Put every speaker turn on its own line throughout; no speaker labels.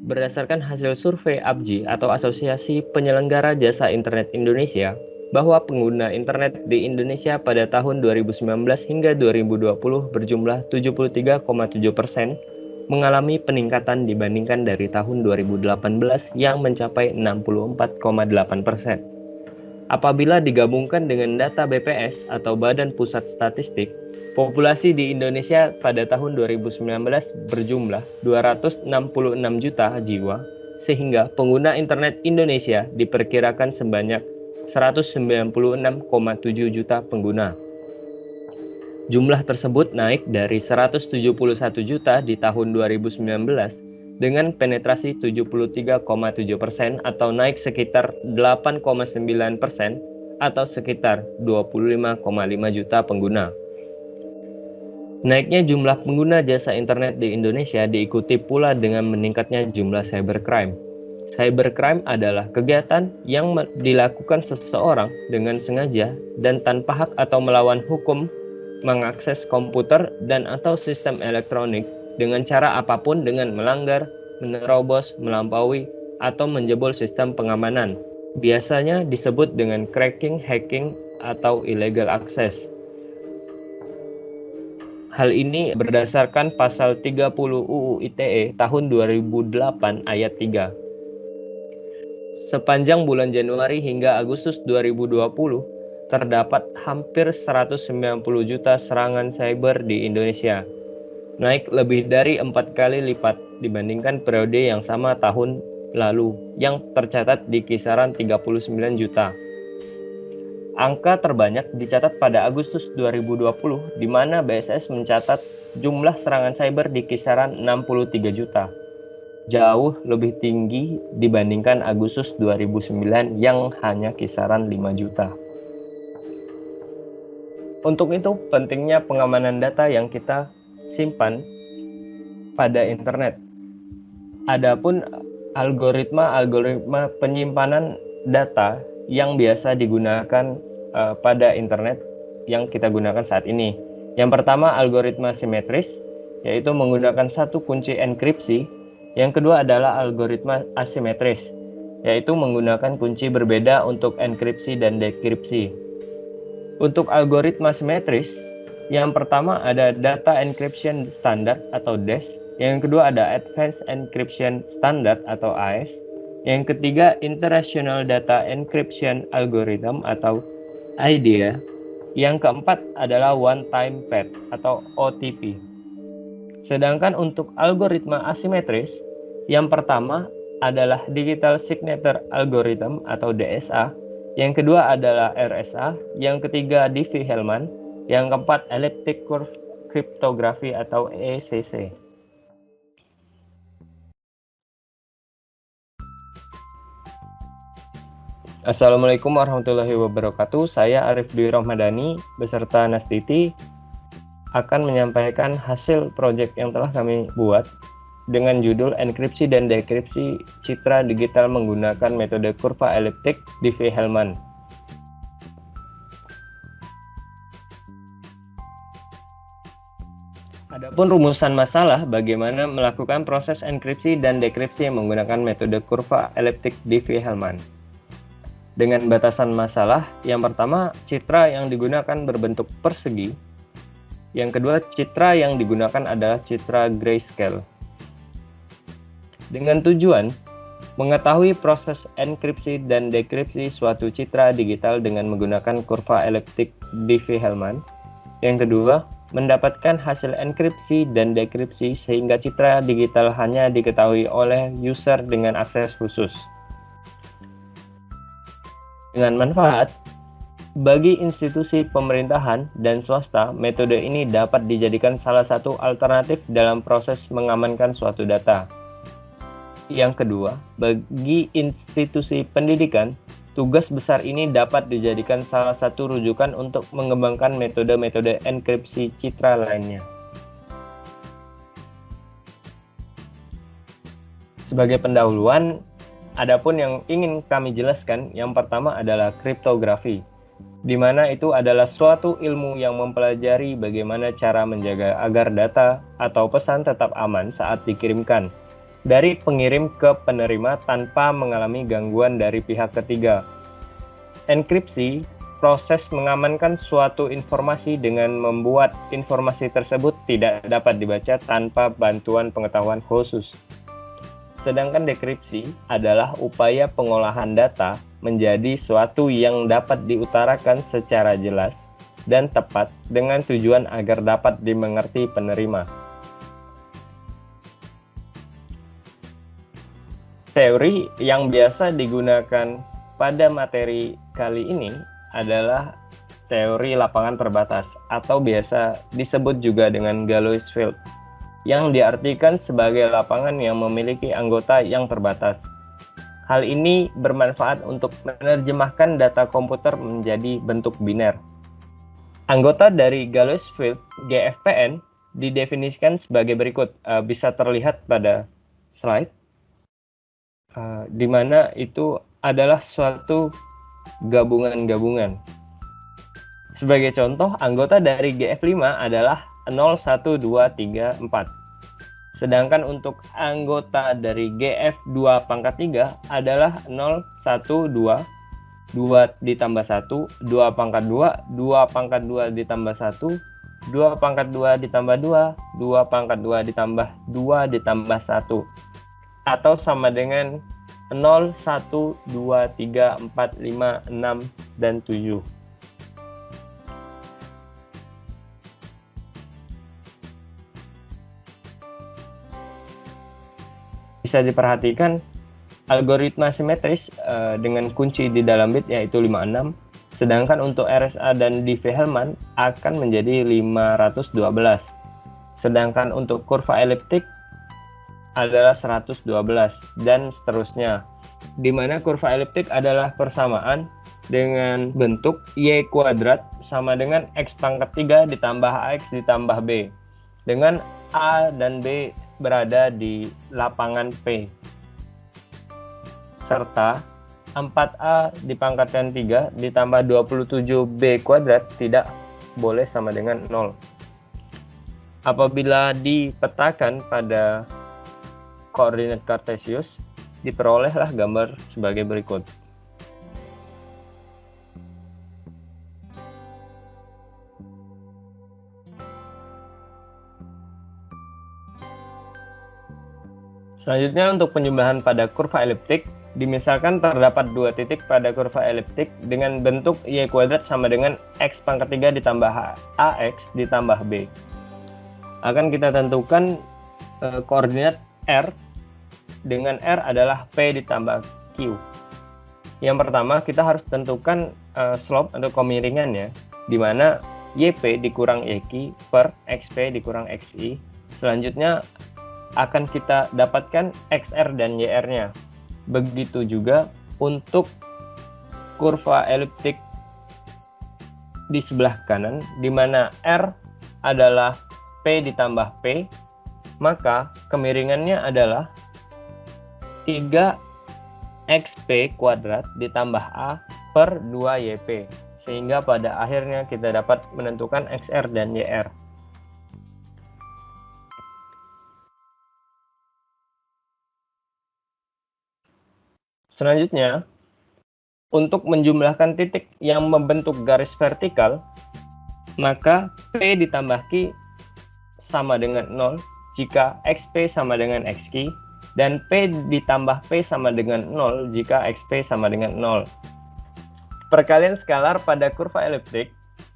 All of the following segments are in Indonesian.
Berdasarkan hasil survei APJI atau Asosiasi Penyelenggara Jasa Internet Indonesia, bahwa pengguna internet di Indonesia pada tahun 2019 hingga 2020 berjumlah 73,7% mengalami peningkatan dibandingkan dari tahun 2018 yang mencapai 64,8%. Apabila digabungkan dengan data BPS atau Badan Pusat Statistik, populasi di Indonesia pada tahun 2019 berjumlah 266 juta jiwa, sehingga pengguna internet Indonesia diperkirakan sebanyak 196,7 juta pengguna. Jumlah tersebut naik dari 171 juta di tahun 2019 dengan penetrasi 73,7% atau naik sekitar 8,9% atau sekitar 25,5 juta pengguna. Naiknya jumlah pengguna jasa internet di Indonesia diikuti pula dengan meningkatnya jumlah cybercrime. Cybercrime adalah kegiatan yang dilakukan seseorang dengan sengaja dan tanpa hak atau melawan hukum mengakses komputer dan atau sistem elektronik dengan cara apapun dengan melanggar, menerobos, melampaui, atau menjebol sistem pengamanan. Biasanya disebut dengan cracking, hacking, atau illegal access. Hal ini berdasarkan pasal 30 UU ITE tahun 2008 ayat 3. Sepanjang bulan Januari hingga Agustus 2020, terdapat hampir 190 juta serangan cyber di Indonesia, naik lebih dari 4 kali lipat dibandingkan periode yang sama tahun lalu yang tercatat di kisaran 39 juta. Angka terbanyak dicatat pada Agustus 2020, di mana BSS mencatat jumlah serangan cyber di kisaran 63 juta. Jauh lebih tinggi dibandingkan Agustus 2009 yang hanya kisaran 5 juta. Untuk itu, pentingnya pengamanan data yang kita simpan pada internet. Adapun algoritma penyimpanan data yang biasa digunakan pada internet yang kita gunakan saat ini. Yang pertama, algoritma simetris, yaitu menggunakan satu kunci enkripsi. Yang kedua adalah algoritma asimetris, yaitu menggunakan kunci berbeda untuk enkripsi dan dekripsi. Untuk algoritma simetris, yang pertama ada Data Encryption Standard atau DES, yang kedua ada Advanced Encryption Standard atau AES, yang ketiga International Data Encryption Algorithm atau IDEA, yang keempat adalah One Time Pad atau OTP. Sedangkan untuk algoritma asimetris, yang pertama adalah Digital Signature Algorithm atau DSA, yang kedua adalah RSA, yang ketiga Diffie-Hellman, yang keempat Elliptic Curve Cryptography atau ECC. Assalamualaikum warahmatullahi wabarakatuh. Saya Arif Dwi Rahmadani beserta Nastiti akan menyampaikan hasil proyek yang telah kami buat dengan judul Enkripsi dan Dekripsi Citra Digital menggunakan metode kurva eliptik Diffie-Hellman. Adapun rumusan masalah bagaimana melakukan proses enkripsi dan dekripsi menggunakan metode kurva eliptik Diffie-Hellman. Dengan batasan masalah, yang pertama citra yang digunakan berbentuk persegi, yang kedua citra yang digunakan adalah citra grayscale. Dengan tujuan mengetahui proses enkripsi dan dekripsi suatu citra digital dengan menggunakan kurva eliptik Diffie-Hellman. Yang kedua, mendapatkan hasil enkripsi dan dekripsi sehingga citra digital hanya diketahui oleh user dengan akses khusus. Dengan manfaat bagi institusi pemerintahan dan swasta, metode ini dapat dijadikan salah satu alternatif dalam proses mengamankan suatu data. Yang kedua, bagi institusi pendidikan, tugas besar ini dapat dijadikan salah satu rujukan untuk mengembangkan metode-metode enkripsi citra lainnya. Sebagai pendahuluan, adapun yang ingin kami jelaskan, yang pertama adalah kriptografi, di mana itu adalah suatu ilmu yang mempelajari bagaimana cara menjaga agar data atau pesan tetap aman saat dikirimkan. dari pengirim ke penerima tanpa mengalami gangguan dari pihak ketiga. Enkripsi, proses mengamankan suatu informasi dengan membuat informasi tersebut tidak dapat dibaca tanpa bantuan pengetahuan khusus. Sedangkan dekripsi adalah upaya pengolahan data menjadi suatu yang dapat diutarakan secara jelas dan tepat dengan tujuan agar dapat dimengerti penerima. Teori yang biasa digunakan pada materi kali ini adalah teori lapangan terbatas atau biasa disebut juga dengan Galois field, yang diartikan sebagai lapangan yang memiliki anggota yang terbatas. Hal ini bermanfaat untuk menerjemahkan data komputer menjadi bentuk biner. Anggota dari Galois field GFPN didefinisikan sebagai berikut, bisa terlihat pada slide. Di mana itu adalah suatu gabungan-gabungan. Sebagai contoh, anggota dari GF5 adalah 0, 1, 2, 3, 4. Sedangkan untuk anggota dari GF2 pangkat 3 adalah 0, 1, 2, 2 ditambah 1, 2 pangkat 2, 2 pangkat 2 ditambah 1, 2 pangkat 2 ditambah 2, 2 pangkat 2 ditambah 2 ditambah 1. Atau sama dengan 0, 1, 2, 3, 4, 5, 6, dan 7. Bisa diperhatikan algoritma simetris dengan kunci di dalam bit yaitu 56, sedangkan untuk RSA dan Diffie-Hellman akan menjadi 512. Sedangkan untuk kurva eliptik adalah 112 dan seterusnya, di mana kurva eliptik adalah persamaan dengan bentuk y kuadrat sama dengan x pangkat 3 ditambah ax ditambah b, dengan a dan b berada di lapangan P, serta 4a dipangkatkan 3 ditambah 27b kuadrat tidak boleh sama dengan 0. Apabila dipetakan pada koordinat kartesius, diperolehlah gambar sebagai berikut. Selanjutnya untuk penjumlahan pada kurva eliptik, dimisalkan terdapat dua titik pada kurva eliptik dengan bentuk y kuadrat sama dengan x pangkat 3 ditambah ax ditambah b. Akan kita tentukan koordinat R dengan R adalah P ditambah Q. Yang pertama kita harus tentukan slope atau kemiringan ya, di mana YP dikurang YQ per XP dikurang XI. Selanjutnya akan kita dapatkan XR dan YR-nya. Begitu juga untuk kurva eliptik di sebelah kanan, di mana R adalah P ditambah P, maka kemiringannya adalah 3xp kuadrat ditambah a per 2yp, sehingga pada akhirnya kita dapat menentukan xr dan yr. Selanjutnya, untuk menjumlahkan titik yang membentuk garis vertikal, maka p ditambah q sama dengan 0 jika xp sama dengan xq, dan p ditambah p sama dengan 0 jika xp sama dengan 0. Perkalian skalar pada kurva eliptik,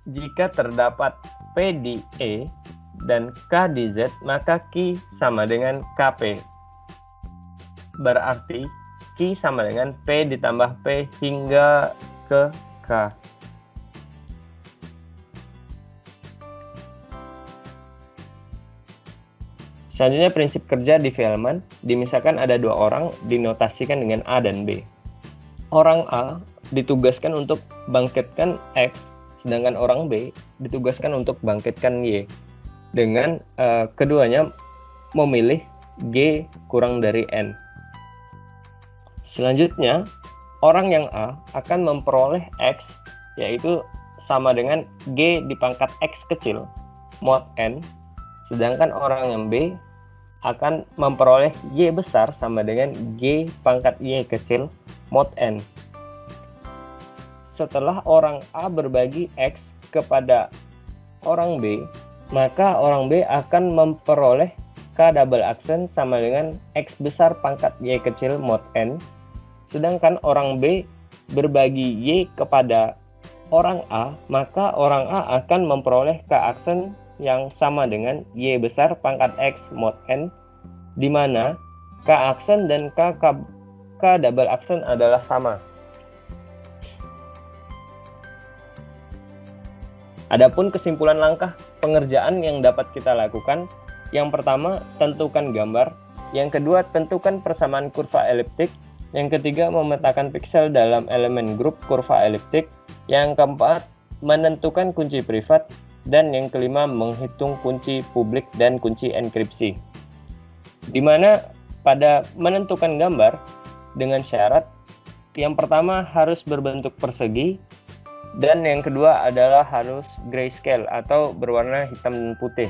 jika terdapat p di E dan k di Z, maka q sama dengan kp. Berarti q sama dengan p ditambah p hingga ke k. Selanjutnya prinsip kerja Diffie-Hellman, dimisalkan ada dua orang dinotasikan dengan A dan B. Orang A ditugaskan untuk bangkitkan X, sedangkan orang B ditugaskan untuk bangkitkan Y, dengan keduanya memilih G kurang dari N. Selanjutnya, orang yang A akan memperoleh X, yaitu sama dengan G dipangkat X kecil mod N, sedangkan orang yang B akan memperoleh Y besar sama dengan G pangkat Y kecil mod N. Setelah orang A berbagi X kepada orang B, maka orang B akan memperoleh K double aksen sama dengan X besar pangkat Y kecil mod N. Sedangkan orang B berbagi Y kepada orang A, maka orang A akan memperoleh K aksen yang sama dengan Y besar pangkat X mod N, di mana K aksen dan K double aksen adalah sama. Adapun kesimpulan langkah pengerjaan yang dapat kita lakukan, yang pertama, tentukan gambar. Yang kedua, tentukan persamaan kurva eliptik. Yang ketiga, memetakan piksel dalam elemen grup kurva eliptik. Yang keempat, menentukan kunci privat. Dan yang kelima, menghitung kunci publik dan kunci enkripsi. Di mana pada menentukan gambar dengan syarat, yang pertama harus berbentuk persegi, dan yang kedua adalah harus grayscale atau berwarna hitam dan putih.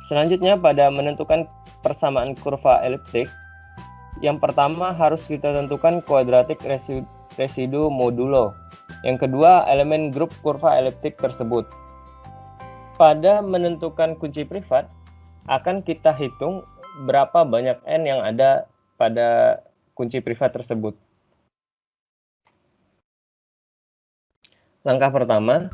Selanjutnya pada menentukan persamaan kurva eliptik, yang pertama harus kita tentukan kuadratik residu modulo. Yang kedua, elemen grup kurva eliptik tersebut. Pada menentukan kunci privat, akan kita hitung berapa banyak N yang ada pada kunci privat tersebut. Langkah pertama,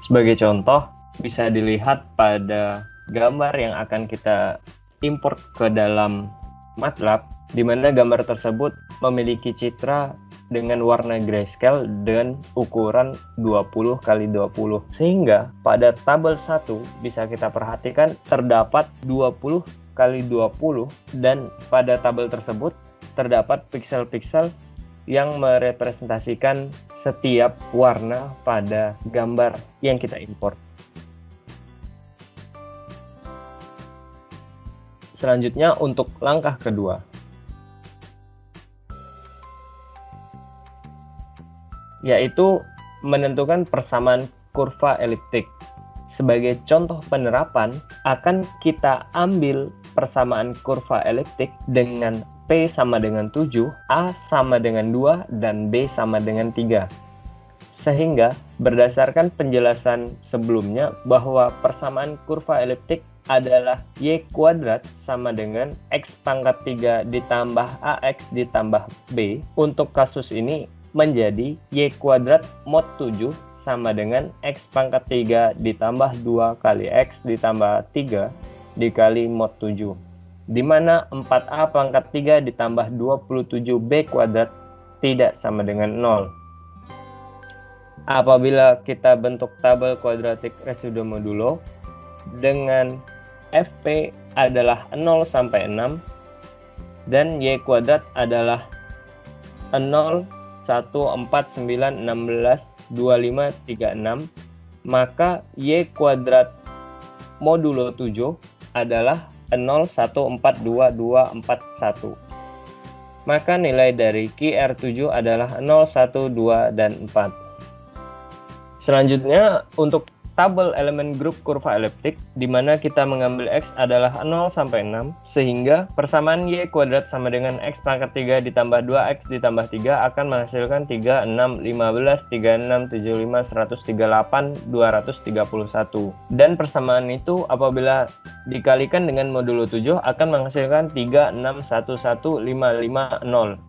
sebagai contoh, bisa dilihat pada gambar yang akan kita import ke dalam MATLAB, di mana gambar tersebut memiliki citra dengan warna grayscale dan ukuran 20 x 20. Sehingga pada tabel 1 bisa kita perhatikan terdapat 20 x 20, dan pada tabel tersebut terdapat piksel-piksel yang merepresentasikan setiap warna pada gambar yang kita import. Selanjutnya untuk langkah kedua, yaitu menentukan persamaan kurva eliptik. Sebagai contoh penerapan, akan kita ambil persamaan kurva eliptik dengan P sama dengan 7, A sama dengan 2, dan B sama dengan 3. Sehingga berdasarkan penjelasan sebelumnya bahwa persamaan kurva eliptik adalah Y kuadrat sama dengan X pangkat 3 ditambah AX ditambah B. Untuk kasus ini menjadi Y kuadrat mod 7 sama dengan X pangkat 3 ditambah 2 kali X ditambah 3 dikali mod 7, di mana 4A pangkat 3 ditambah 27B kuadrat tidak sama dengan 0. Apabila kita bentuk tabel kuadratik residu modulo dengan Fp adalah 0 sampai 6 dan Y kuadrat adalah 0, 1, 4, 9, 16, 25, 36, maka Y kuadrat modulo 7 adalah 0, 1, 4, 2, 2, 4, 1. Maka nilai dari QR7 adalah 0, 1, 2, dan 4. Selanjutnya untuk tabel elemen grup kurva eliptik, di mana kita mengambil X adalah 0 sampai 6, sehingga persamaan Y kuadrat sama dengan X pangkat 3 ditambah 2X ditambah 3 akan menghasilkan 3, 6, 15, 36, 75, 138, 231. Dan persamaan itu apabila dikalikan dengan modulo 7 akan menghasilkan 3, 6, 1, 1, 5, 5, 0.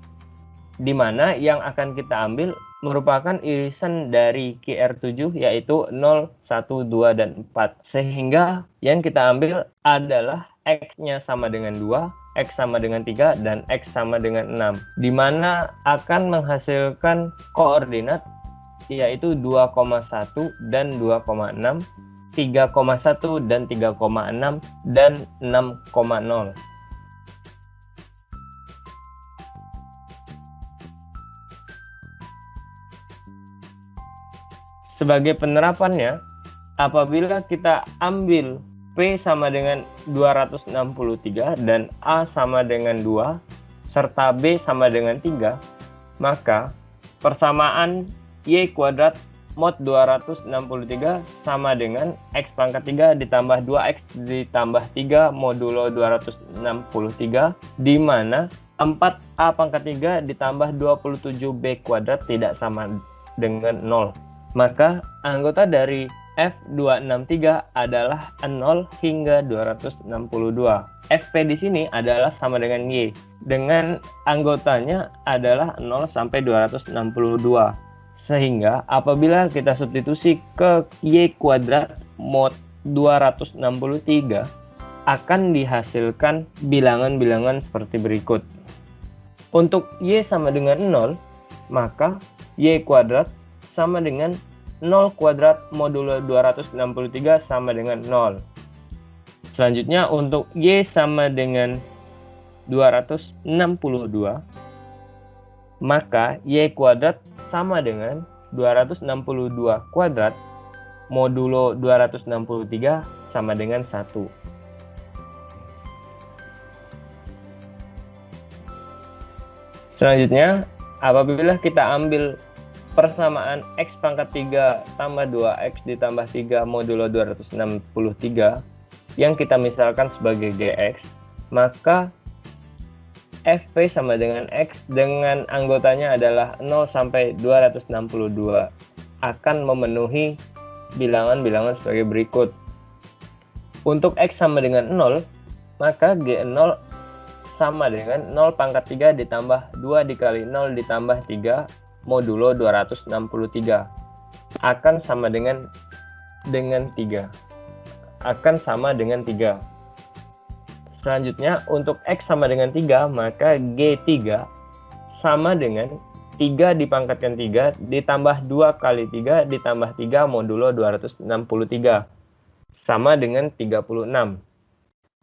Di mana yang akan kita ambil merupakan irisan dari QR7 yaitu 0, 1, 2, dan 4. Sehingga yang kita ambil adalah X-nya sama dengan 2, X sama dengan 3, dan X sama dengan 6. Di mana akan menghasilkan koordinat yaitu 2,1 dan 2,6, 3,1 dan 3,6, dan 6,0. Sebagai penerapannya, apabila kita ambil P sama dengan 263 dan A sama dengan 2, serta B sama dengan 3, maka persamaan Y kuadrat mod 263 sama dengan X pangkat 3 ditambah 2X ditambah 3 modulo 263, di mana 4A pangkat 3 ditambah 27B kuadrat tidak sama dengan 0. Maka anggota dari F263 adalah 0 hingga 262. Fp di sini adalah sama dengan Y, dengan anggotanya adalah 0 sampai 262. Sehingga apabila kita substitusi ke Y kuadrat mod 263, akan dihasilkan bilangan-bilangan seperti berikut. Untuk Y sama dengan 0, maka Y kuadrat sama dengan 0 kuadrat modulo 263 sama dengan 0. Selanjutnya untuk Y sama dengan 262, maka Y kuadrat sama dengan 262 kuadrat modulo 263 sama dengan 1. Selanjutnya, apabila kita ambil persamaan X pangkat 3 tambah 2X ditambah 3 modulo 263 yang kita misalkan sebagai GX, maka Fp sama dengan X dengan anggotanya adalah 0 sampai 262 akan memenuhi bilangan-bilangan sebagai berikut. Untuk X sama dengan 0, maka G0 sama dengan 0 pangkat 3 ditambah 2 dikali 0 ditambah 3 modulo 263 akan sama dengan 3. Akan sama dengan 3. Selanjutnya untuk X sama dengan 3, maka G3 sama dengan 3 dipangkatkan 3 ditambah 2 kali 3 ditambah 3 modulo 263 sama dengan 36.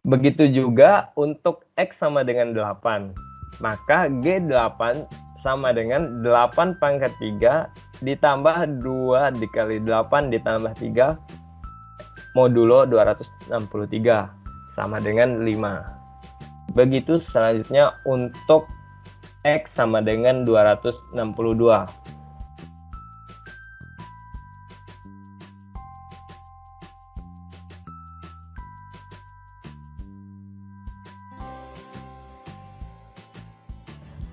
Begitu juga untuk X sama dengan 8, maka G8 sama dengan 8 pangkat 3 ditambah 2 dikali 8 ditambah 3 modulo 263 sama dengan 5. Begitu selanjutnya untuk X sama dengan 262.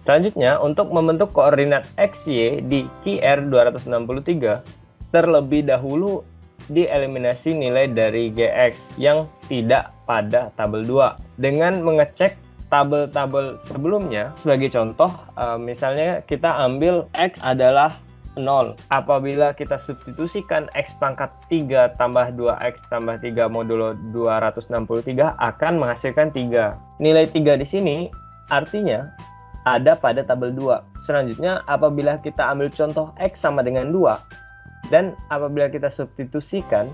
Selanjutnya, untuk membentuk koordinat XY di QR 263, terlebih dahulu dieliminasi nilai dari GX yang tidak pada tabel 2 dengan mengecek tabel-tabel sebelumnya. Sebagai contoh, misalnya kita ambil X adalah 0. Apabila kita substitusikan X pangkat 3 tambah 2X tambah 3 modulo 263 akan menghasilkan 3. Nilai 3 di sini artinya ada pada tabel 2. Selanjutnya, apabila kita ambil contoh X sama dengan 2, dan apabila kita substitusikan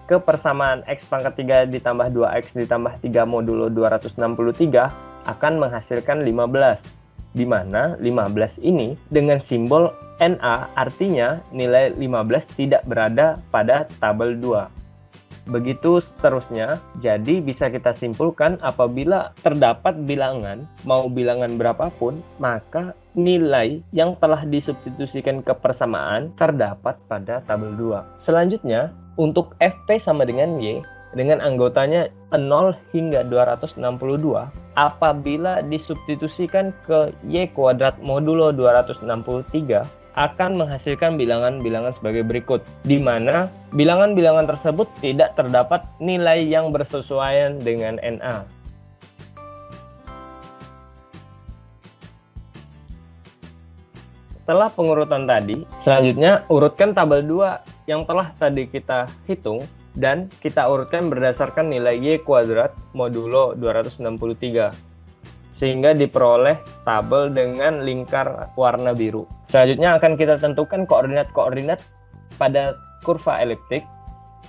ke persamaan X pangkat 3 ditambah 2X ditambah 3 modulo 263, akan menghasilkan 15. Di mana 15 ini dengan simbol NA, artinya nilai 15 tidak berada pada tabel 2. Begitu seterusnya, jadi bisa kita simpulkan apabila terdapat bilangan, mau bilangan berapapun, maka nilai yang telah disubstitusikan ke persamaan terdapat pada tabel 2. Selanjutnya, untuk Fp sama dengan Y, dengan anggotanya 0 hingga 262, apabila disubstitusikan ke Y kuadrat modulo 263, akan menghasilkan bilangan-bilangan sebagai berikut, di mana bilangan-bilangan tersebut tidak terdapat nilai yang bersesuaian dengan NA. Setelah pengurutan tadi, selanjutnya urutkan tabel 2 yang telah tadi kita hitung dan kita urutkan berdasarkan nilai Y kuadrat modulo 263. Sehingga diperoleh tabel dengan lingkar warna biru. Selanjutnya akan kita tentukan koordinat-koordinat pada kurva eliptik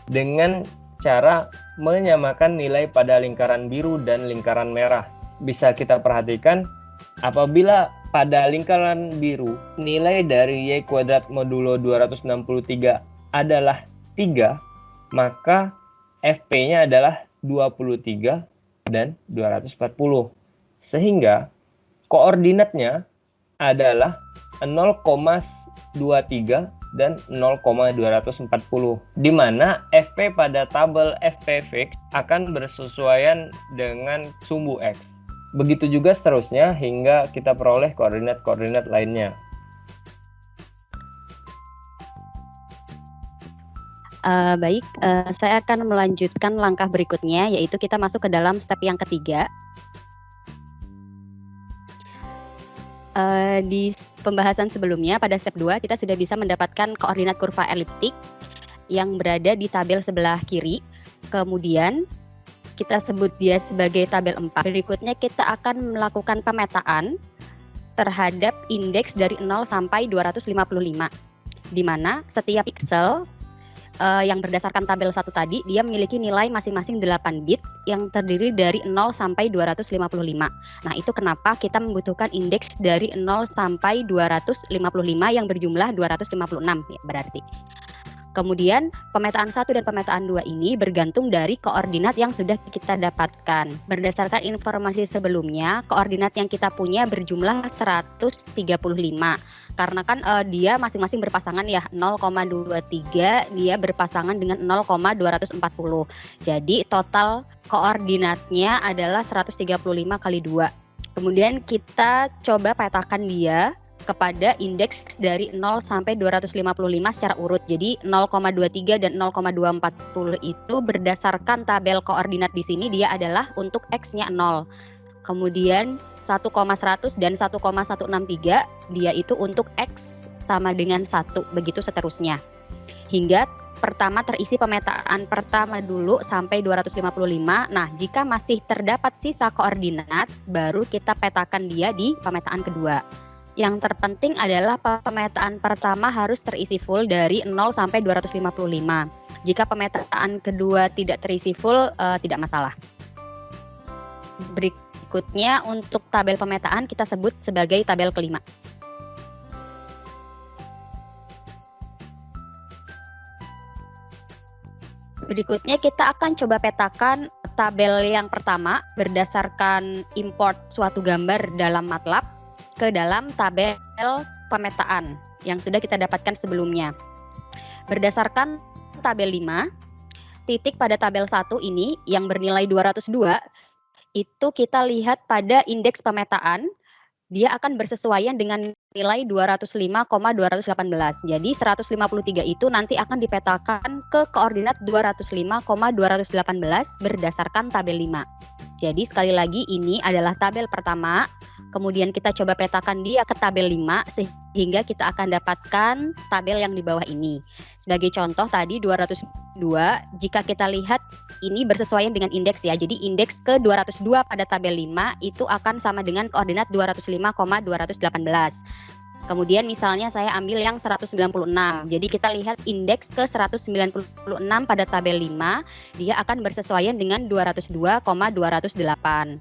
dengan cara menyamakan nilai pada lingkaran biru dan lingkaran merah. Bisa kita perhatikan apabila pada lingkaran biru nilai dari Y kuadrat modulo 263 adalah 3, maka Fp-nya adalah 23 dan 240. Sehingga koordinatnya adalah 0,23 dan 0,240, di mana FP pada tabel FP fix akan bersesuaian dengan sumbu X. Begitu juga seterusnya hingga kita peroleh koordinat-koordinat lainnya.
Baik, saya akan melanjutkan langkah berikutnya, yaitu kita masuk ke dalam step yang ketiga. Di pembahasan sebelumnya pada step 2 kita sudah bisa mendapatkan koordinat kurva eliptik yang berada di tabel sebelah kiri. Kemudian kita sebut dia sebagai tabel 4. Berikutnya kita akan melakukan pemetaan terhadap indeks dari 0 sampai 255, di mana setiap pixel yang berdasarkan tabel 1 tadi, dia memiliki nilai masing-masing 8 bit yang terdiri dari 0 sampai 255. Nah, itu kenapa kita membutuhkan indeks dari 0 sampai 255 yang berjumlah 256 ya berarti. Kemudian pemetaan 1 dan pemetaan 2 ini bergantung dari koordinat yang sudah kita dapatkan. Berdasarkan informasi sebelumnya, koordinat yang kita punya berjumlah 135. Karena kan dia masing-masing berpasangan ya, 0,23 dia berpasangan dengan 0,240. Jadi total koordinatnya adalah 135 kali 2. Kemudian kita coba petakan dia kepada indeks dari 0 sampai 255 secara urut. Jadi 0,23 dan 0,240 itu berdasarkan tabel koordinat di sini dia adalah untuk X-nya 0. Kemudian 1,100 dan 1,163 dia itu untuk X sama dengan 1, begitu seterusnya. Hingga pertama terisi pemetaan pertama dulu sampai 255. Nah, jika masih terdapat sisa koordinat, baru kita petakan dia di pemetaan kedua. Yang terpenting adalah pemetaan pertama harus terisi full dari 0 sampai 255. Jika pemetaan kedua tidak terisi full, tidak masalah. Berikutnya untuk tabel pemetaan kita sebut sebagai tabel kelima. Berikutnya kita akan coba petakan tabel yang pertama berdasarkan import suatu gambar dalam MATLAB ke dalam tabel pemetaan yang sudah kita dapatkan sebelumnya. Berdasarkan tabel 5, titik pada tabel 1 ini yang bernilai 202, itu kita lihat pada indeks pemetaan, dia akan bersesuaian dengan nilai 205,218. Jadi 153 itu nanti akan dipetakan ke koordinat 205,218 berdasarkan tabel 5. Jadi sekali lagi ini adalah tabel pertama, kemudian kita coba petakan dia ke tabel 5 sehingga kita akan dapatkan tabel yang di bawah ini. Sebagai contoh tadi 202, jika kita lihat ini bersesuaian dengan indeks ya. Jadi indeks ke 202 pada tabel 5 itu akan sama dengan koordinat 205,218. Kemudian misalnya saya ambil yang 196. Jadi kita lihat indeks ke 196 pada tabel 5, dia akan bersesuaian dengan 202,208.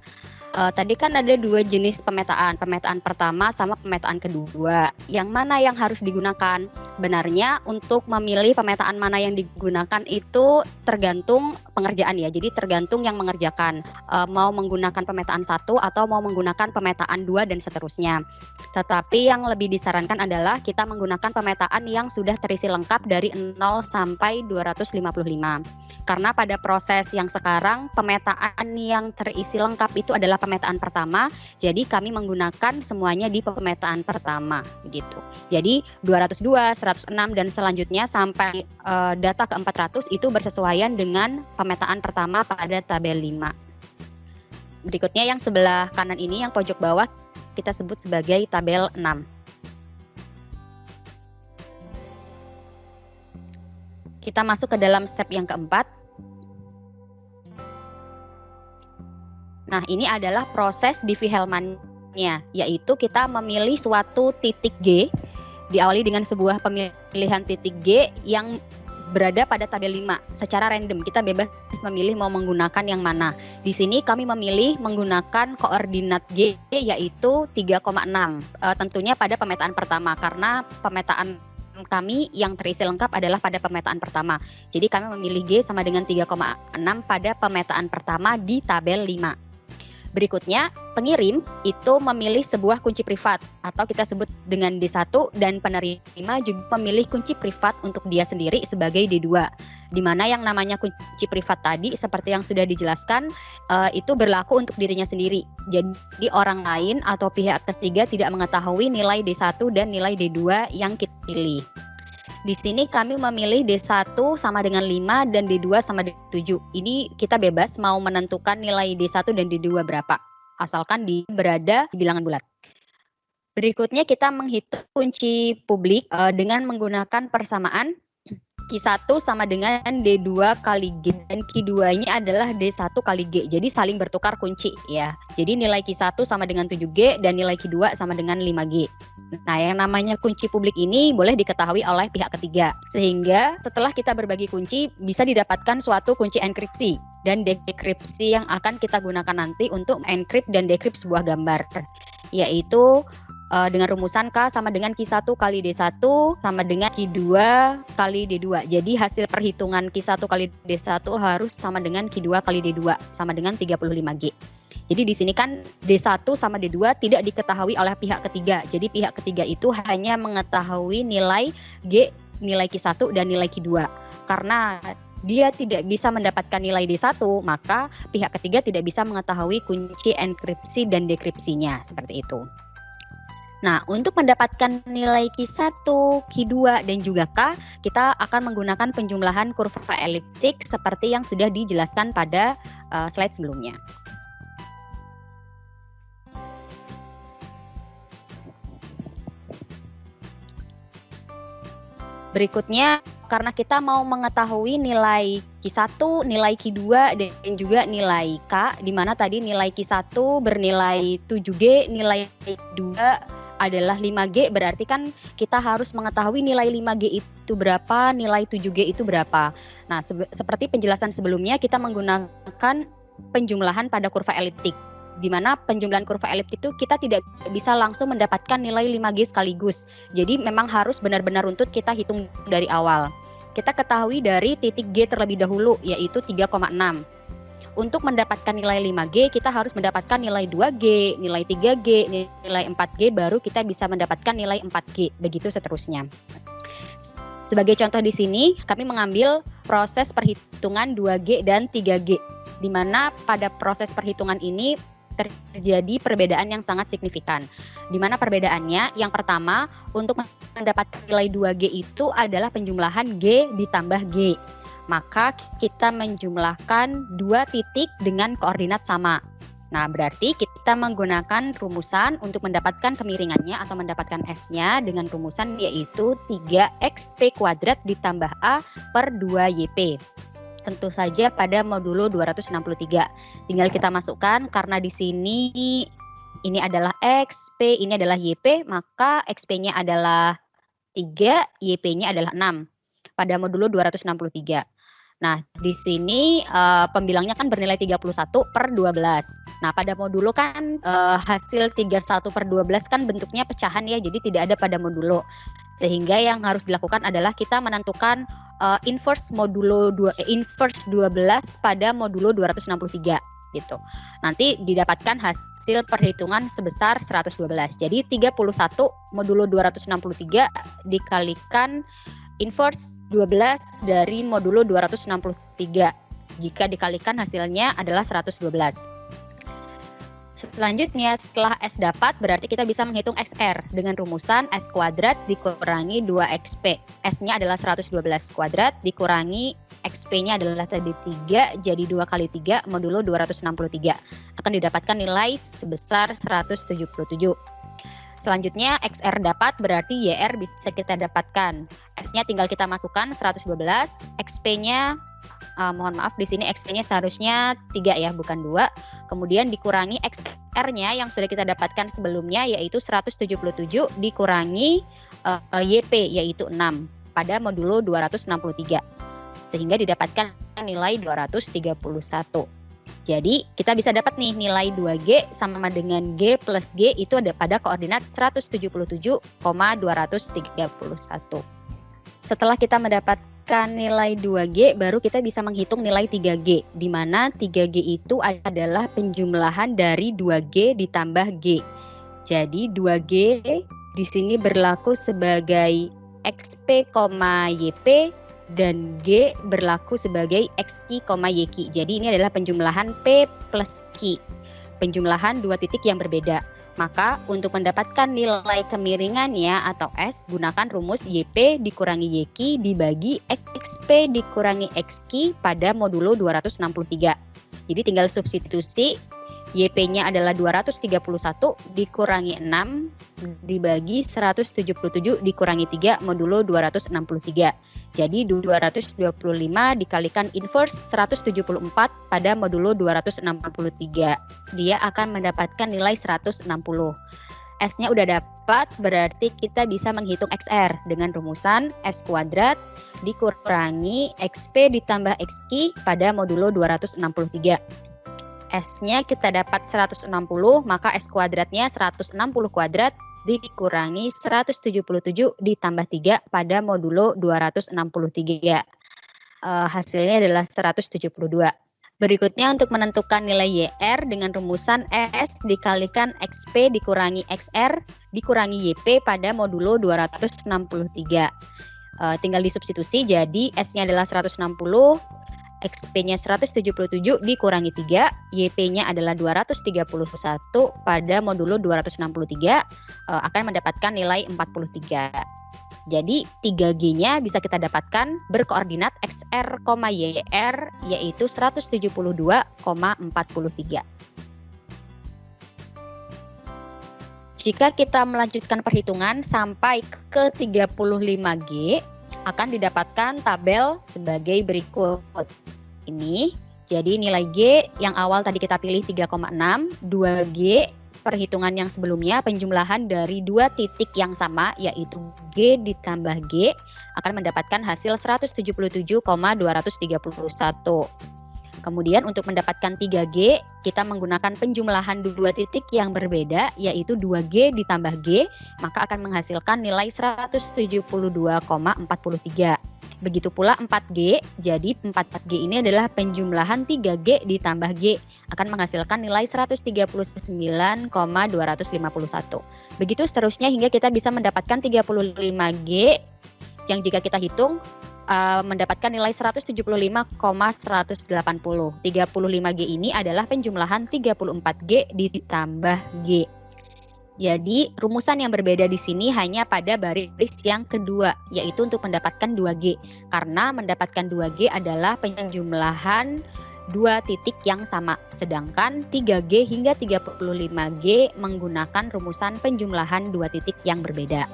Tadi kan ada dua jenis pemetaan pertama sama pemetaan kedua. Yang mana yang harus digunakan? Sebenarnya untuk memilih pemetaan mana yang digunakan itu tergantung pengerjaan ya. Jadi tergantung yang mengerjakan, mau menggunakan pemetaan 1 atau mau menggunakan pemetaan 2 dan seterusnya. Tetapi yang lebih disarankan adalah kita menggunakan pemetaan yang sudah terisi lengkap dari 0 sampai 255. Karena pada proses yang sekarang pemetaan yang terisi lengkap itu adalah pemetaan pertama, jadi kami menggunakan semuanya di pemetaan pertama begitu. Jadi 202, 106 dan selanjutnya sampai data ke 400 itu bersesuaian dengan pemetaan pertama pada tabel 5. Berikutnya yang sebelah kanan ini yang pojok bawah kita sebut sebagai tabel 6. Kita masuk ke dalam step yang keempat. Nah, ini adalah proses Diffie-Hellman-nya, yaitu kita memilih suatu titik G, diawali dengan sebuah pemilihan titik G yang berada pada tabel 5 secara random. Kita bebas memilih mau menggunakan yang mana. Di sini kami memilih menggunakan koordinat G yaitu 3,6. Tentunya pada pemetaan pertama karena pemetaan kami yang terisi lengkap adalah pada pemetaan pertama. Jadi kami memilih G sama dengan 3,6 pada pemetaan pertama di tabel 5. Berikutnya, pengirim itu memilih sebuah kunci privat atau kita sebut dengan D1 dan penerima juga memilih kunci privat untuk dia sendiri sebagai D2. Di mana yang namanya kunci privat tadi seperti yang sudah dijelaskan itu berlaku untuk dirinya sendiri. Jadi orang lain atau pihak ketiga tidak mengetahui nilai D1 dan nilai D2 yang kita pilih. Di sini kami memilih D1 sama dengan 5 dan D2 sama dengan 7. Ini kita bebas mau menentukan nilai D1 dan D2 berapa. Asalkan berada di bilangan bulat. Berikutnya kita menghitung kunci publik dengan menggunakan persamaan Q1 sama dengan D2 kali G dan Q2-nya adalah D1 kali G. Jadi saling bertukar kunci ya. Jadi nilai Q1 sama dengan 7G dan nilai Q2 sama dengan 5G. Nah, yang namanya kunci publik ini boleh diketahui oleh pihak ketiga. Sehingga setelah kita berbagi kunci bisa didapatkan suatu kunci enkripsi dan dekripsi yang akan kita gunakan nanti untuk encrypt dan decrypt sebuah gambar. Yaitu dengan rumusan K sama dengan Q1 kali D1 sama dengan Q2 kali D2. Jadi hasil perhitungan Q1 kali D1 harus sama dengan Q2 kali D2 sama dengan 35G. Jadi di sini kan D1 sama D2 tidak diketahui oleh pihak ketiga. Jadi pihak ketiga itu hanya mengetahui nilai G, nilai Q1 dan nilai Q2. Karena dia tidak bisa mendapatkan nilai D1, maka pihak ketiga tidak bisa mengetahui kunci enkripsi dan dekripsinya. Seperti itu. Nah, untuk mendapatkan nilai Q1, Q2, dan juga K, kita akan menggunakan penjumlahan kurva eliptik seperti yang sudah dijelaskan pada slide sebelumnya. Berikutnya, karena kita mau mengetahui nilai Q1, nilai Q2, dan juga nilai K, di mana tadi nilai Q1 bernilai 7G, nilai Q2 adalah 5G, berarti kan kita harus mengetahui nilai 5G itu berapa, nilai 7G itu berapa. Nah, seperti penjelasan sebelumnya, kita menggunakan penjumlahan pada kurva eliptik, di mana penjumlahan kurva eliptik itu kita tidak bisa langsung mendapatkan nilai 5G sekaligus. Jadi memang harus benar-benar runtut kita hitung dari awal. Kita ketahui dari titik G terlebih dahulu, yaitu 3,6. Untuk mendapatkan nilai 5G, kita harus mendapatkan nilai 2G, nilai 3G, nilai 4G, baru kita bisa mendapatkan nilai 4G, begitu seterusnya. Sebagai contoh di sini, kami mengambil proses perhitungan 2G dan 3G, di mana pada proses perhitungan ini terjadi perbedaan yang sangat signifikan. Di mana perbedaannya, yang pertama, untuk mendapatkan nilai 2G itu adalah penjumlahan G ditambah G. Maka kita menjumlahkan 2 titik dengan koordinat sama. Nah, berarti kita menggunakan rumusan untuk mendapatkan kemiringannya atau mendapatkan S-nya dengan rumusan yaitu 3xp kuadrat ditambah A per 2yp. Tentu saja pada modulo 263. Tinggal kita masukkan karena di sini ini adalah X, P ini adalah YP, maka XP-nya adalah 3, YP-nya adalah 6 pada modulo 263. Nah, di sini pembilangnya kan bernilai 31 per 12. Nah, pada modulo kan hasil 31 per 12 kan bentuknya pecahan ya, jadi tidak ada pada modulo. Sehingga yang harus dilakukan adalah kita menentukan inverse 12 pada modulo 263 gitu. Nanti didapatkan hasil perhitungan sebesar 112. Jadi 31 modulo 263 dikalikan inverse 12 dari modulo 263. Jika dikalikan hasilnya adalah 112. Selanjutnya setelah S dapat berarti kita bisa menghitung XR dengan rumusan S kuadrat dikurangi 2XP. S-nya adalah 112 kuadrat dikurangi XP-nya adalah tadi 3 jadi 2 kali 3 modulo 263. Akan didapatkan nilai sebesar 177. Selanjutnya XR dapat berarti YR bisa kita dapatkan. S-nya tinggal kita masukkan 112, XP-nya mohon maaf di sini XP-nya seharusnya 3 ya, bukan 2. Kemudian dikurangi XR-nya yang sudah kita dapatkan sebelumnya yaitu 177 dikurangi YP yaitu 6 pada modulo 263. Sehingga didapatkan nilai 231. Jadi kita bisa dapat nih nilai 2G sama dengan G plus G itu ada pada koordinat 177,231. Setelah kita mendapatkan mendapatkan nilai 2G baru kita bisa menghitung nilai 3G, di mana 3G itu adalah penjumlahan dari 2G ditambah G. Jadi 2G di sini berlaku sebagai XP, YP dan G berlaku sebagai XQ, YQ. Jadi ini adalah penjumlahan P plus Q, penjumlahan dua titik yang berbeda. Maka untuk mendapatkan nilai kemiringannya atau S, gunakan rumus YP dikurangi YQ dibagi XP dikurangi XQ pada modulo 263. Jadi tinggal substitusi, YP-nya adalah 231 dikurangi 6 dibagi 177 dikurangi 3 modulo 263. Jadi 225 dikalikan inverse 174 pada modulo 263. Dia akan mendapatkan nilai 160. S-nya udah dapat, berarti kita bisa menghitung XR dengan rumusan S kuadrat dikurangi XP ditambah XQ pada modulo 263. S-nya kita dapat 160, maka S kuadratnya 160 kuadrat dikurangi 177 ditambah 3 pada modulo 263. Hasilnya adalah 172. Berikutnya untuk menentukan nilai YR dengan rumusan S dikalikan XP dikurangi XR dikurangi YP pada modulo 263. Tinggal disubstitusi, jadi S-nya adalah 160, XP-nya 177 dikurangi 3, YP-nya adalah 231 pada modulo 263, akan mendapatkan nilai 43. Jadi 3G-nya bisa kita dapatkan berkoordinat XR, YR yaitu 172,43. Jika kita melanjutkan perhitungan sampai ke 35G, akan didapatkan tabel sebagai berikut. Ini, jadi nilai G yang awal tadi kita pilih 3,6, 2G perhitungan yang sebelumnya penjumlahan dari dua titik yang sama yaitu G ditambah G akan mendapatkan hasil 177,231. Kemudian untuk mendapatkan 3G, kita menggunakan penjumlahan dua titik yang berbeda yaitu 2G ditambah G, maka akan menghasilkan nilai 172,43. Begitu pula 4G, jadi 4G ini adalah penjumlahan 3G ditambah G, akan menghasilkan nilai 139,251. Begitu seterusnya hingga kita bisa mendapatkan 35G, yang jika kita hitung, mendapatkan nilai 175,180. 35G ini adalah penjumlahan 34G ditambah G. Jadi rumusan yang berbeda di sini hanya pada baris yang kedua, yaitu untuk mendapatkan 2G. Karena mendapatkan 2G adalah penjumlahan dua titik yang sama. Sedangkan 3G hingga 35G menggunakan rumusan penjumlahan dua titik yang berbeda.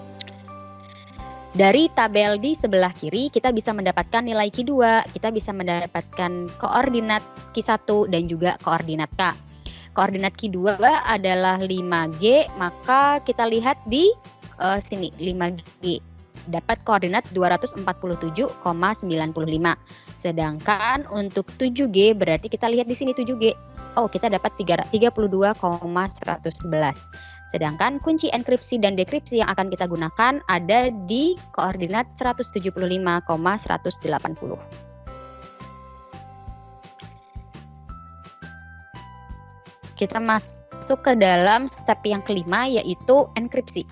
Dari tabel di sebelah kiri kita bisa mendapatkan nilai Q2, kita bisa mendapatkan koordinat Q1 dan juga koordinat K. Koordinat Q2 adalah 5G, maka kita lihat di sini 5G dapat koordinat 247,95. Sedangkan untuk 7G berarti kita lihat di sini 7G. Oh, kita dapat 32,111. Sedangkan kunci enkripsi dan dekripsi yang akan kita gunakan ada di koordinat 175,180. Kita masuk ke dalam step yang kelima yaitu enkripsi.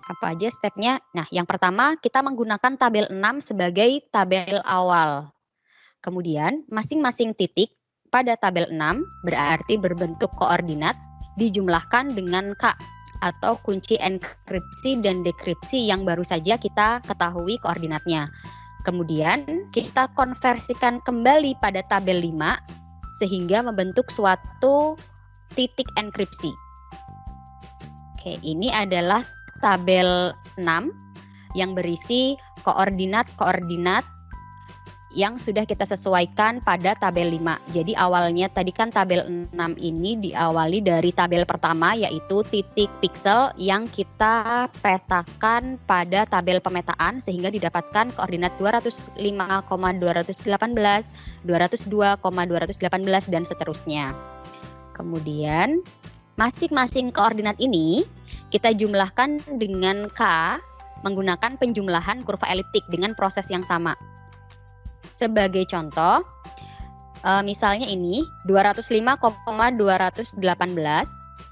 Apa aja stepnya? Nah, yang pertama kita menggunakan tabel 6 sebagai tabel awal. Kemudian masing-masing titik pada tabel 6 berarti berbentuk koordinat dijumlahkan dengan K atau kunci enkripsi dan dekripsi yang baru saja kita ketahui koordinatnya. Kemudian kita konversikan kembali pada tabel 5 sehingga membentuk suatu titik enkripsi. Oke, ini adalah tabel 6 yang berisi koordinat-koordinat yang sudah kita sesuaikan pada tabel 5. Jadi awalnya tadi kan tabel 6 ini diawali dari tabel pertama yaitu titik piksel yang kita petakan pada tabel pemetaan sehingga didapatkan koordinat 205,218, 202,218 dan seterusnya. Kemudian masing-masing koordinat ini kita jumlahkan dengan K menggunakan penjumlahan kurva eliptik dengan proses yang sama. Sebagai contoh, misalnya ini 205,218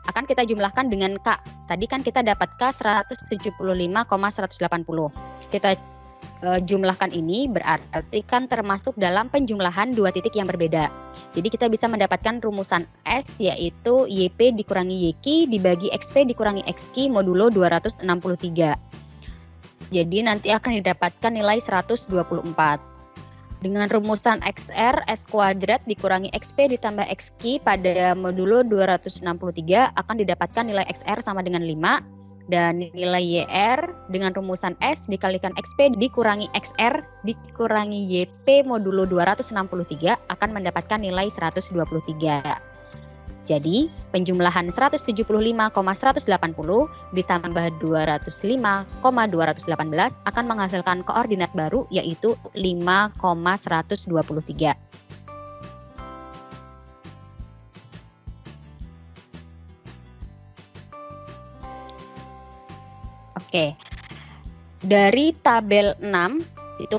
akan kita jumlahkan dengan K. Tadi kan kita dapat K 175,180. Kita jumlahkan ini berarti kan termasuk dalam penjumlahan dua titik yang berbeda. Jadi kita bisa mendapatkan rumusan S yaitu YP dikurangi YQ dibagi XP dikurangi XQ modulo 263. Jadi nanti akan didapatkan nilai 124. Dengan rumusan XR, S kuadrat dikurangi XP ditambah XQ pada modulo 263 akan didapatkan nilai XR sama dengan 5. Dan nilai YR dengan rumusan S dikalikan XP dikurangi XR dikurangi YP modulo 263 akan mendapatkan nilai 123. Jadi penjumlahan 175,180 ditambah 205,218 akan menghasilkan koordinat baru yaitu 5,123. Oke. Dari tabel 6 itu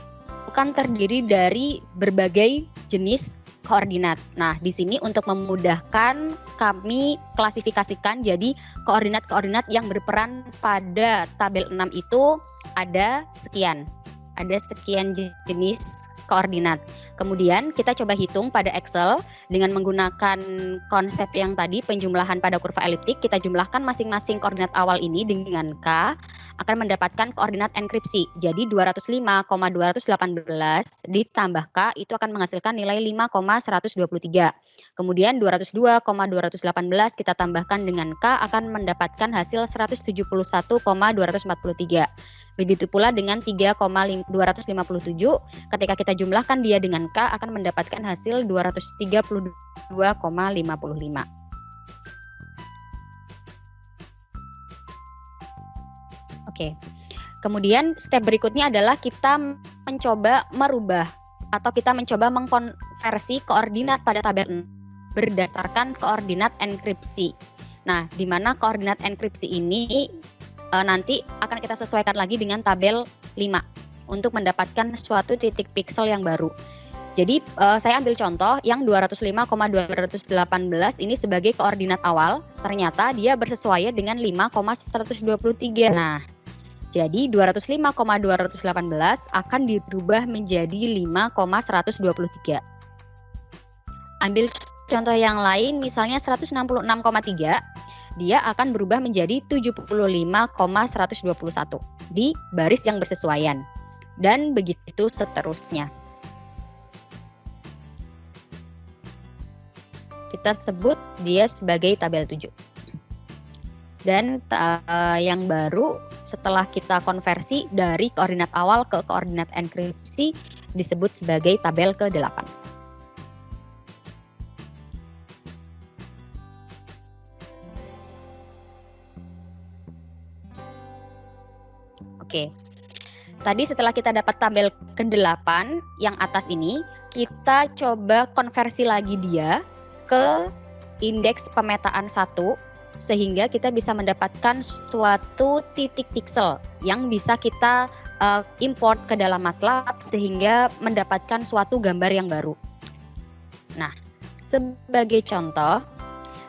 kan terdiri dari berbagai jenis koordinat. Nah, di sini untuk memudahkan kami klasifikasikan jadi koordinat-koordinat yang berperan pada tabel 6 itu ada sekian. Ada sekian jenis koordinat. Kemudian kita coba hitung pada Excel dengan menggunakan konsep yang tadi penjumlahan pada kurva eliptik. Kita jumlahkan masing-masing koordinat awal ini dengan K akan mendapatkan koordinat enkripsi. Jadi 205,218 ditambah K itu akan menghasilkan nilai 5,123. Kemudian 202,218 kita tambahkan dengan K akan mendapatkan hasil 171,243. Begitu pula dengan 3,257 ketika kita jumlahkan dia dengan K akan mendapatkan hasil 232,55. Oke. Kemudian step berikutnya adalah kita mencoba merubah atau kita mencoba mengkonversi koordinat pada tabel 6 berdasarkan koordinat enkripsi. Nah, di mana koordinat enkripsi ini nanti akan kita sesuaikan lagi dengan tabel 5 untuk mendapatkan suatu titik piksel yang baru. Jadi saya ambil contoh yang 205,218 ini sebagai koordinat awal, ternyata dia bersesuaian dengan 5,123. Nah, jadi 205,218 akan dirubah menjadi 5,123. Ambil contoh yang lain misalnya 166,3, dia akan berubah menjadi 75,121 di baris yang bersesuaian. Dan begitu seterusnya. Kita sebut dia sebagai tabel 7. Dan yang baru setelah kita konversi dari koordinat awal ke koordinat enkripsi disebut sebagai tabel ke-8. Oke. Tadi setelah kita dapat tabel ke-8 yang atas ini, kita coba konversi lagi dia ke indeks pemetaan 1 sehingga kita bisa mendapatkan suatu titik piksel yang bisa kita import ke dalam MATLAB sehingga mendapatkan suatu gambar yang baru. Nah, sebagai contoh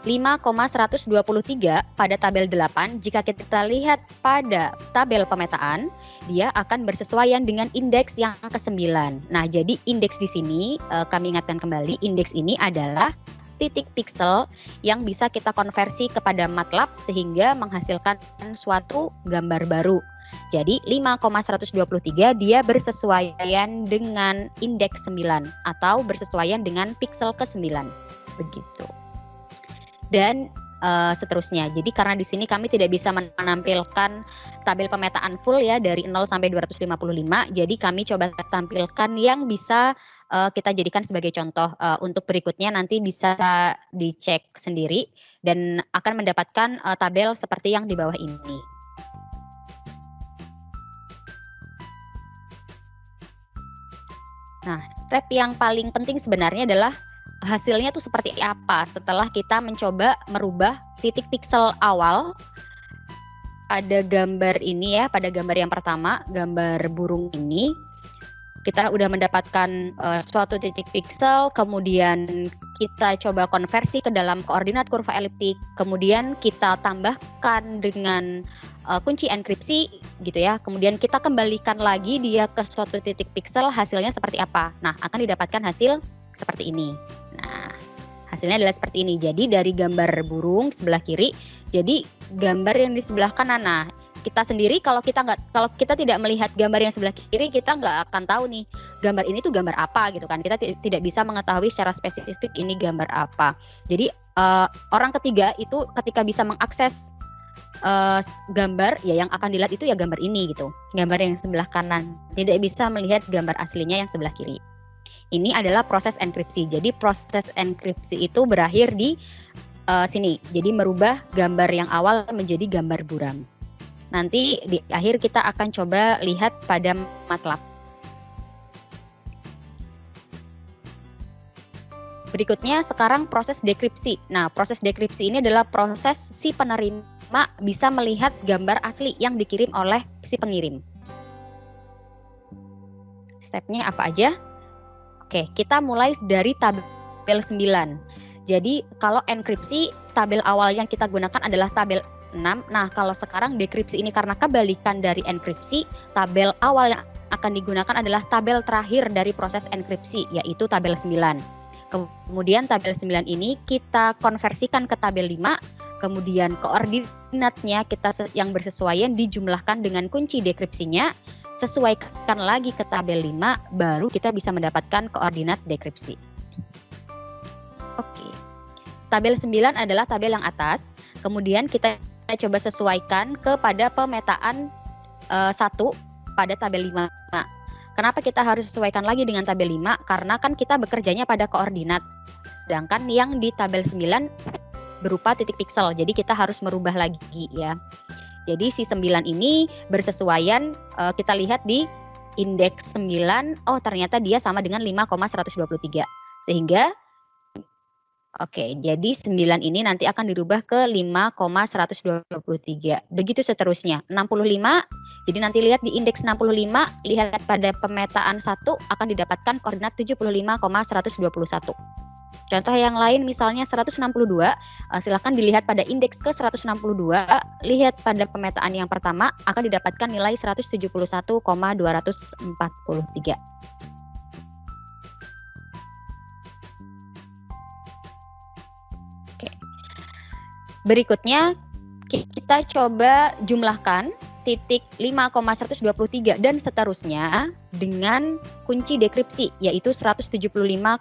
5,123 pada tabel 8 jika kita lihat pada tabel pemetaan dia akan bersesuaian dengan indeks yang ke-9. Nah, jadi indeks di sini kami ingatkan kembali indeks ini adalah titik piksel yang bisa kita konversi kepada MATLAB sehingga menghasilkan suatu gambar baru. Jadi 5,123 dia bersesuaian dengan indeks 9 atau bersesuaian dengan piksel ke-9. Begitu. Dan seterusnya. Jadi karena di sini kami tidak bisa menampilkan tabel pemetaan full ya dari 0 sampai 255. Jadi kami coba tampilkan yang bisa kita jadikan sebagai contoh. Untuk berikutnya nanti bisa dicek sendiri dan akan mendapatkan tabel seperti yang di bawah ini. Nah, step yang paling penting sebenarnya adalah hasilnya tuh seperti apa setelah kita mencoba merubah titik piksel awal pada gambar ini ya, pada gambar yang pertama, gambar burung ini, kita udah mendapatkan suatu titik piksel, kemudian kita coba konversi ke dalam koordinat kurva eliptik, kemudian kita tambahkan dengan kunci enkripsi gitu ya, kemudian kita kembalikan lagi dia ke suatu titik piksel, hasilnya seperti apa. Nah, akan didapatkan hasil seperti ini. Nah, hasilnya adalah seperti ini. Jadi dari gambar burung sebelah kiri, jadi gambar yang di sebelah kanan. Nah, kita sendiri kalau kita tidak melihat gambar yang sebelah kiri, kita nggak akan tahu nih gambar ini tuh gambar apa gitu kan. Kita tidak bisa mengetahui secara spesifik ini gambar apa. Jadi orang ketiga itu ketika bisa mengakses gambar ya yang akan dilihat itu ya gambar ini gitu. Gambar yang sebelah kanan tidak bisa melihat gambar aslinya yang sebelah kiri. Ini adalah proses enkripsi. Jadi proses enkripsi itu berakhir di sini. Jadi merubah gambar yang awal menjadi gambar buram. Nanti di akhir kita akan coba lihat pada MATLAB. Berikutnya sekarang proses dekripsi. Nah, proses dekripsi ini adalah proses si penerima bisa melihat gambar asli yang dikirim oleh si pengirim. Stepnya apa aja? Oke, kita mulai dari tabel 9. Jadi kalau enkripsi, tabel awal yang kita gunakan adalah tabel 6. Nah, kalau sekarang dekripsi ini karena kebalikan dari enkripsi, tabel awal yang akan digunakan adalah tabel terakhir dari proses enkripsi, yaitu tabel 9. Kemudian tabel 9 ini kita konversikan ke tabel 5, kemudian koordinatnya kita yang bersesuaian dijumlahkan dengan kunci dekripsinya, sesuaikan lagi ke tabel 5, baru kita bisa mendapatkan koordinat dekripsi. Oke. Tabel 9 adalah tabel yang atas, kemudian kita coba sesuaikan kepada pemetaan 1 pada tabel 5. Kenapa kita harus sesuaikan lagi dengan tabel 5? Karena kan kita bekerjanya pada koordinat, sedangkan yang di tabel 9 berupa titik piksel, jadi kita harus merubah lagi ya. Jadi si 9 ini bersesuaian, kita lihat di indeks 9, oh ternyata dia sama dengan 5,123. Sehingga, oke, jadi 9 ini nanti akan dirubah ke 5,123. Begitu seterusnya, 65, jadi nanti lihat di indeks 65, lihat pada pemetaan 1 akan didapatkan koordinat 75,121. Contoh yang lain misalnya 162, silakan dilihat pada indeks ke 162, lihat pada pemetaan yang pertama akan didapatkan nilai 171,243. Oke. Berikutnya kita coba jumlahkan titik 5,123 dan seterusnya dengan kunci dekripsi yaitu 175,180.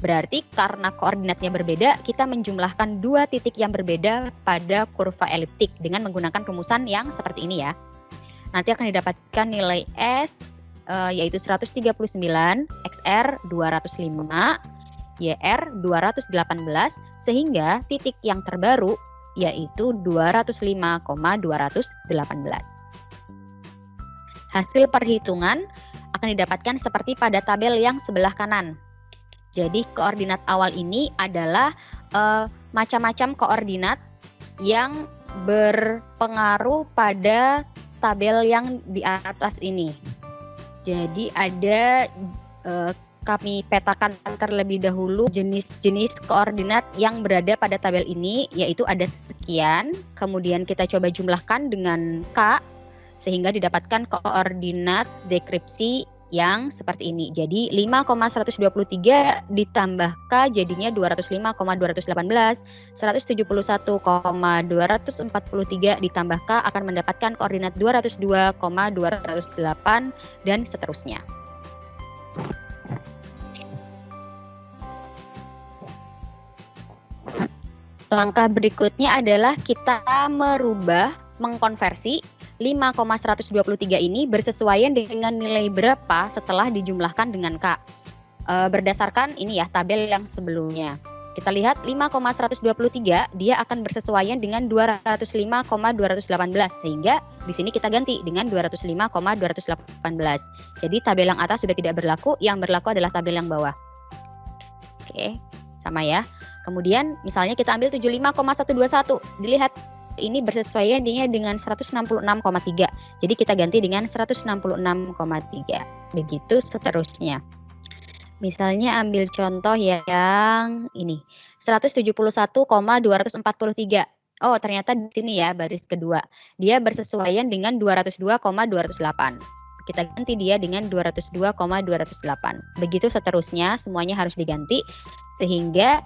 Berarti karena koordinatnya berbeda, kita menjumlahkan dua titik yang berbeda pada kurva eliptik dengan menggunakan rumusan yang seperti ini ya. Nanti akan didapatkan nilai S yaitu 139, XR 205, YR 218 sehingga titik yang terbaru yaitu 205,218. Hasil perhitungan akan didapatkan seperti pada tabel yang sebelah kanan. Jadi koordinat awal ini adalah macam-macam koordinat yang berpengaruh pada tabel yang di atas ini. Jadi ada kami petakan terlebih dahulu jenis-jenis koordinat yang berada pada tabel ini, yaitu ada sekian, kemudian kita coba jumlahkan dengan K, sehingga didapatkan koordinat dekripsi yang seperti ini. Jadi 5,123 ditambah K jadinya 205,218, 171,243 ditambah K akan mendapatkan koordinat 202,208 dan seterusnya. Langkah berikutnya adalah kita merubah, mengkonversi 5,123 ini bersesuaian dengan nilai berapa setelah dijumlahkan dengan K. Berdasarkan ini ya tabel yang sebelumnya. Kita lihat 5,123 dia akan bersesuaian dengan 205,218 sehingga di sini kita ganti dengan 205,218. Jadi tabel yang atas sudah tidak berlaku, yang berlaku adalah tabel yang bawah. Oke, sama ya. Kemudian misalnya kita ambil 75,121. Dilihat ini bersesuaian dengan 166,3. Jadi kita ganti dengan 166,3. Begitu seterusnya. Misalnya ambil contoh yang ini, 171,243. Oh, ternyata di sini ya baris kedua. Dia bersesuaian dengan 202,208. Kita ganti dia dengan 202,208. Begitu seterusnya, semuanya harus diganti sehingga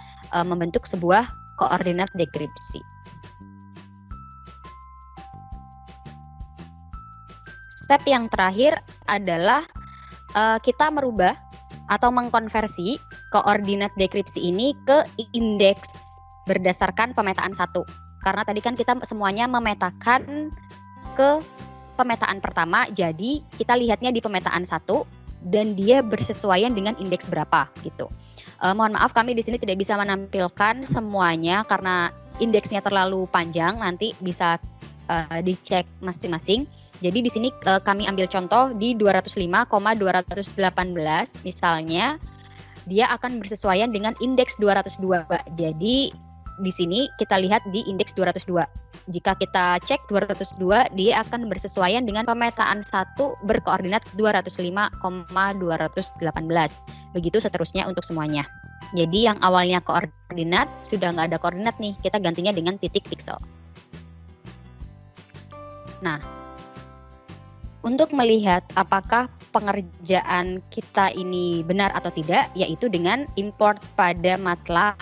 membentuk sebuah koordinat dekripsi. Step yang terakhir adalah kita merubah atau mengkonversi koordinat dekripsi ini ke indeks berdasarkan pemetaan 1. Karena tadi kan kita semuanya memetakan ke pemetaan pertama, jadi kita lihatnya di pemetaan 1 dan dia bersesuaian dengan indeks berapa gitu. Mohon maaf kami di sini tidak bisa menampilkan semuanya karena indeksnya terlalu panjang, nanti bisa dicek masing-masing. Jadi di sini kami ambil contoh di 205,218 misalnya dia akan bersesuaian dengan indeks 202. Jadi di sini kita lihat di indeks 202. Jika kita cek 202 dia akan bersesuaian dengan pemetaan 1 berkoordinat 205,218. Begitu seterusnya untuk semuanya. Jadi yang awalnya koordinat sudah nggak ada koordinat nih, kita gantinya dengan titik piksel. Nah, untuk melihat apakah pengerjaan kita ini benar atau tidak, yaitu dengan import pada MATLAB,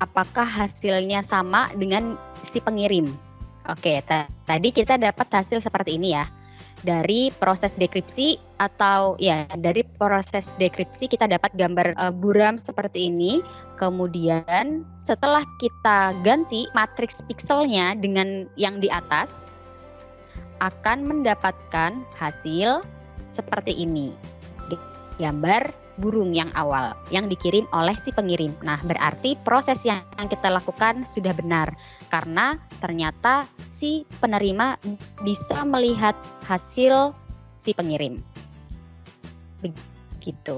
apakah hasilnya sama dengan si pengirim. Oke, tadi kita dapat hasil seperti ini ya. Dari proses dekripsi atau ya dari proses dekripsi kita dapat gambar buram seperti ini. Kemudian setelah kita ganti matriks pikselnya dengan yang di atas, akan mendapatkan hasil seperti ini. Gambar burung yang awal yang dikirim oleh si pengirim. Nah, berarti proses yang kita lakukan sudah benar karena ternyata si penerima bisa melihat hasil si pengirim. Begitu.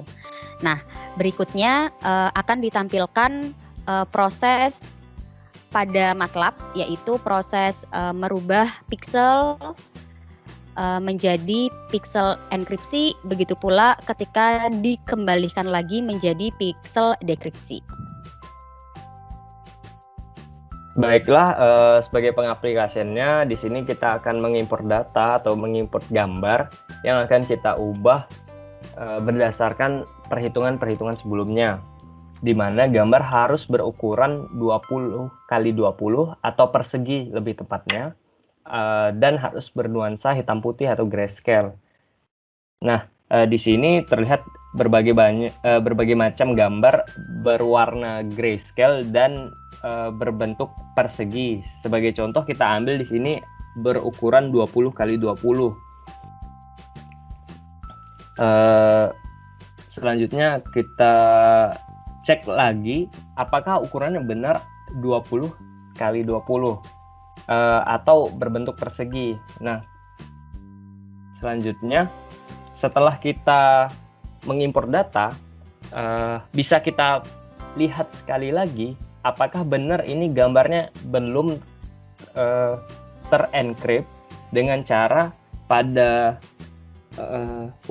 Nah, berikutnya akan ditampilkan proses pada MATLAB, yaitu proses merubah piksel menjadi piksel enkripsi, begitu pula ketika dikembalikan lagi menjadi piksel dekripsi.
Baiklah, sebagai pengaplikasiannya di sini kita akan mengimport data atau mengimport gambar yang akan kita ubah berdasarkan perhitungan-perhitungan sebelumnya, di mana gambar harus berukuran 20 kali 20 atau persegi lebih tepatnya, dan harus bernuansa hitam putih atau grayscale. Nah, di sini terlihat berbagai macam gambar berwarna grayscale dan berbentuk persegi. Sebagai contoh kita ambil di sini berukuran 20 kali 20. Selanjutnya kita cek lagi apakah ukurannya benar 20 kali 20 atau berbentuk persegi. Nah, selanjutnya setelah kita mengimpor data, bisa kita lihat sekali lagi apakah benar ini gambarnya belum terencrypt dengan cara pada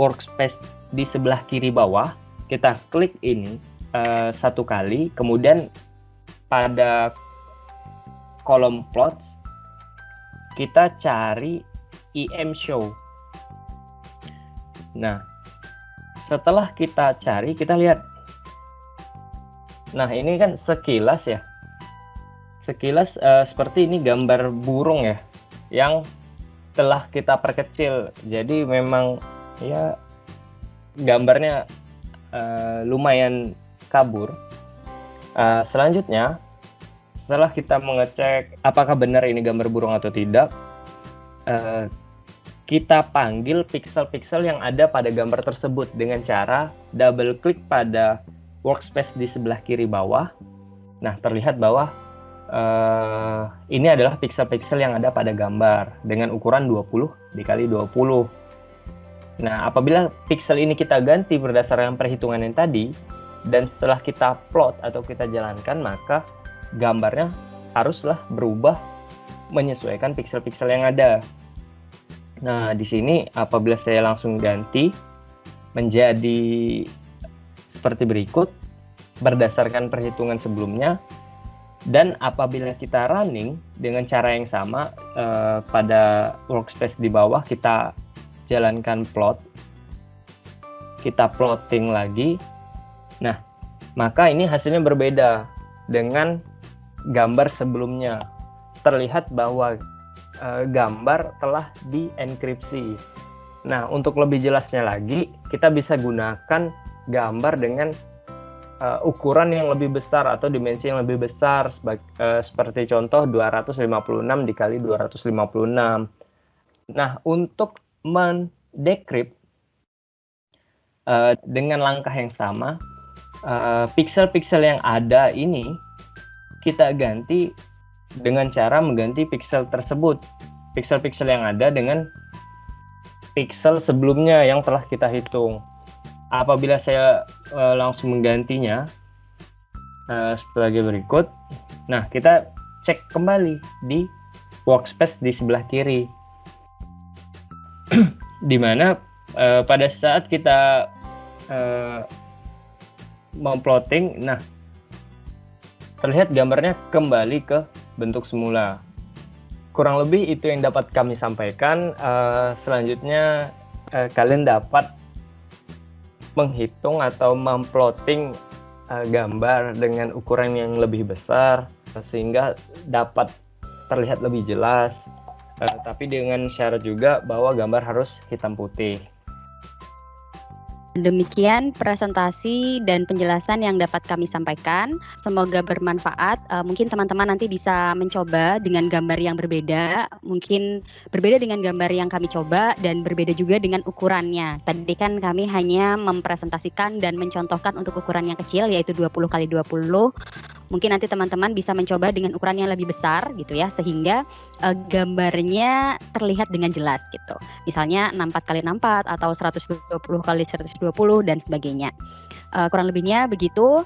workspace di sebelah kiri bawah. Kita klik ini satu kali, kemudian pada kolom plots kita cari EM show. Nah, setelah kita cari, kita lihat. Nah, ini kan sekilas ya. Sekilas seperti ini gambar burung ya, yang telah kita perkecil. Jadi memang ya gambarnya lumayan kabur. Selanjutnya, setelah kita mengecek apakah benar ini gambar burung atau tidak, kita panggil piksel-piksel yang ada pada gambar tersebut dengan cara double klik pada workspace di sebelah kiri bawah. Nah, terlihat bahwa ini adalah piksel-piksel yang ada pada gambar dengan ukuran 20 dikali 20. Nah, apabila piksel ini kita ganti berdasarkan perhitungan yang tadi, dan setelah kita plot atau kita jalankan, maka gambarnya haruslah berubah menyesuaikan pixel-pixel yang ada. Nah, di sini apabila saya langsung ganti menjadi seperti berikut berdasarkan perhitungan sebelumnya, dan apabila kita running dengan cara yang sama pada workspace di bawah, kita jalankan plot, kita plotting lagi. Nah, maka ini hasilnya berbeda dengan gambar sebelumnya. Terlihat bahwa gambar telah dienkripsi. Nah, untuk lebih jelasnya lagi, kita bisa gunakan gambar dengan ukuran yang lebih besar atau dimensi yang lebih besar, seperti contoh 256 dikali 256. Nah, untuk mendecrypt dengan langkah yang sama, pixel-pixel yang ada ini kita ganti dengan cara mengganti pixel tersebut, pixel-pixel yang ada dengan pixel sebelumnya yang telah kita hitung. Apabila saya langsung menggantinya sebagai berikut. Nah, kita cek kembali di workspace di sebelah kiri, di mana pada saat kita memplotting, nah terlihat gambarnya kembali ke bentuk semula. Kurang lebih itu yang dapat kami sampaikan. Selanjutnya kalian dapat menghitung atau memplotting gambar dengan ukuran yang lebih besar sehingga dapat terlihat lebih jelas, tapi dengan syarat juga bahwa gambar harus hitam putih.
Demikian presentasi dan penjelasan yang dapat kami sampaikan. Semoga bermanfaat. Mungkin teman-teman nanti bisa mencoba dengan gambar yang berbeda. Mungkin berbeda dengan gambar yang kami coba dan berbeda juga dengan ukurannya. Tadi kan kami hanya mempresentasikan dan mencontohkan untuk ukuran yang kecil, yaitu 20 kali 20. Mungkin nanti teman-teman bisa mencoba dengan ukuran yang lebih besar gitu ya, sehingga gambarnya terlihat dengan jelas gitu. Misalnya 64 kali 64 atau 120 kali 120 dan sebagainya. Kurang lebihnya begitu.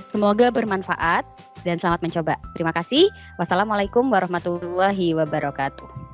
Semoga bermanfaat dan selamat mencoba. Terima kasih. Wassalamualaikum warahmatullahi wabarakatuh.